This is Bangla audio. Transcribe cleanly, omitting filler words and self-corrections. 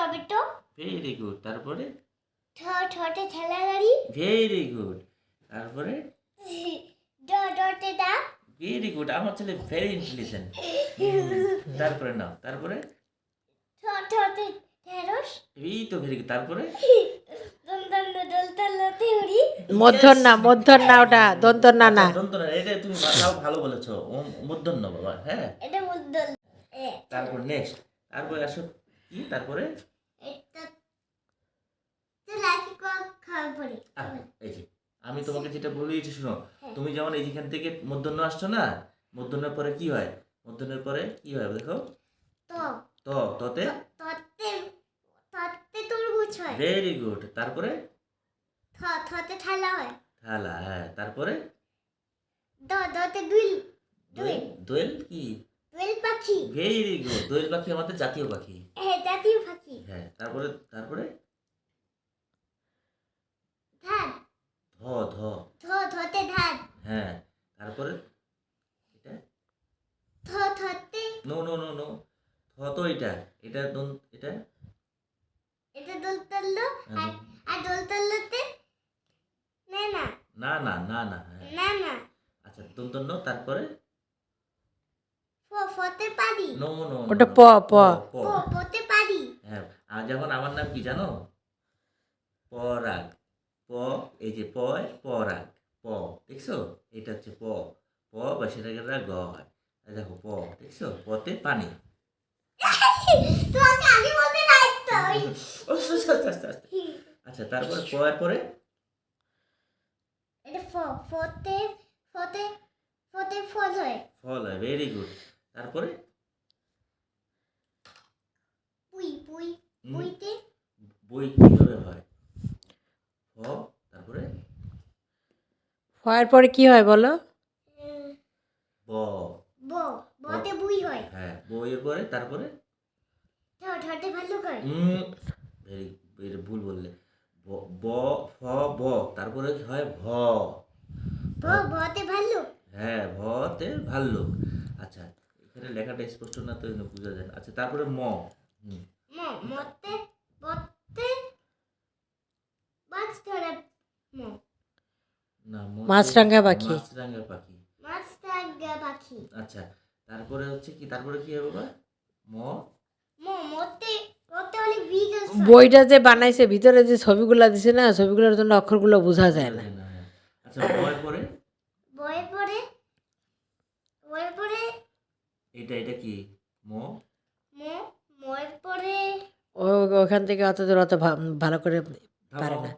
টমেটো। Very good. তারপরে ঠোঁটে ঠেলা গাড়ি। Very good. তারপরে ডটে ডাব। Very good. আমার ছেলে ভেরি ইন্টেলিজেন্ট। তারপরে নাও, তারপরে ঠোঁটে ঢেঁড়স। এই তো ভেরি গুড। তারপরে মধ্যন্না ওটা দন্তন্না না। দন্তনা, এটা তুমি তাও ভালো বলেছো। মূর্ধন্য বাবা, হ্যাঁ। এটা মূর্ধন্য। তারপর নেক্সট, তারপরে আসো কি, তারপরে এটা তো লাকি খাওয়ার পরে। এই যে আমি তোমাকে যেটা বলি এটা শোনো। তুমি যেমন এইখান থেকে মূর্ধন্য আসছো না, মূর্ধন্যের পরে কি হয়? মূর্ধন্যের পরে কি হয় দেখো? ততে তরমুজ হয়। Very good. তারপরে থতে ঠালা হয়। থালা, হ্যাঁ। তারপরে দতে দোয়েল কি? দোয়েল পাখি। Very good. দোয়েল পাখি আমাদের জাতীয় পাখি। হ্যাঁ, জাতীয় পাখি। হ্যাঁ। তারপরে ধান। ধ ধতে ধান। হ্যাঁ। তারপরে এটা থতে নো নো নো নো। তো এটা এটা এটা এটা দোলতল্ল। আর দোলতল্লতে না না না না না না, হ্যাঁ। না না। আচ্ছা, দন্তন্য। তারপরে ফতে পারি। নো নো, ওটা পতে পারি। হ্যাঁ। আর যেমন আমার নাম কি জানো? পরাগ। এই যে পরাগ, দেখছো? এটা হচ্ছে বা সেটাকে গ হয়। দেখো দেখছো? পতে পানি। তোমাকে আগে বলতে লাগতো। আচ্ছা, তারপরে এর পরে এটা ফতে ফল হয়। ফল হয়। Very good. তারপরে বুইতে বই কিভাবে হয়? তারপরে হওয়ার পরে কি হয় বলো? বতে বুই হয়। হ্যাঁ, বইয়ের পরে তারপরে ঠোঁটে ভালো হয়। ভেরি ভুল বললে। ব তারপরে হয় বতে ভালো। হ্যাঁ, ভতে ভাল্লুক। আচ্ছা, এখানে লেখাটা স্পষ্ট না তো বোঝা যায় না। আচ্ছা, তারপরে মতে মাছ ধরে। না, মাছরাঙা পাখি। মাছরাঙা পাখি। আচ্ছা, তারপরে হচ্ছে কি? তারপরে কি হবে বাবা? মতে অনেক বীজ আছে। বইটা যে বানাইছে ভিতরে যে ছবিগুলো দিছে না, ছবিগুলোর জন্য অক্ষরগুলো বোঝা যায় না। আচ্ছা, বয়ের পরে এটা কি? মোর পরে ওখান থেকে অত দূর অত ভালো করে পারে না।